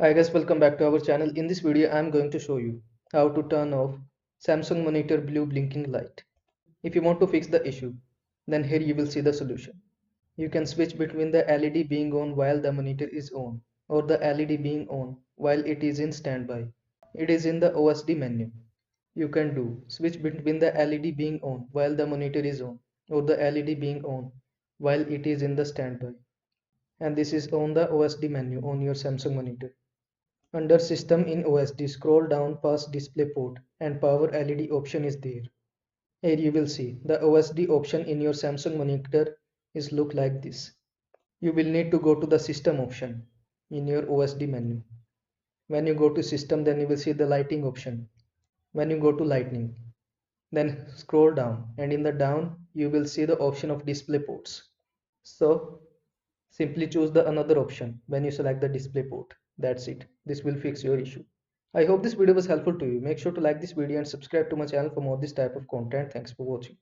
Hi guys, welcome back to our channel. In this video, I am going to show you how to turn off Samsung monitor blue blinking light. If you want to fix the issue, then here you will see the solution. You can switch between the LED being on while the monitor is on or the LED being on while it is in standby. It is in the OSD menu. You can do switch between the LED being on while the monitor is on or the LED being on while it is in the standby. And this is on the OSD menu on your Samsung monitor. Under System in OSD, scroll down past Display port and Power LED option is there. Here you will see the OSD option in your Samsung monitor is look like this. You will need to go to the System option in your OSD menu. When you go to System, then you will see the lighting option. When you go to Lighting, then scroll down and in the down you will see the option of Display ports. So simply choose the another option when you select the display port. That's it. This will fix your issue. I hope this video was helpful to you. Make sure to like this video and subscribe to my channel for more this type of content. Thanks for watching.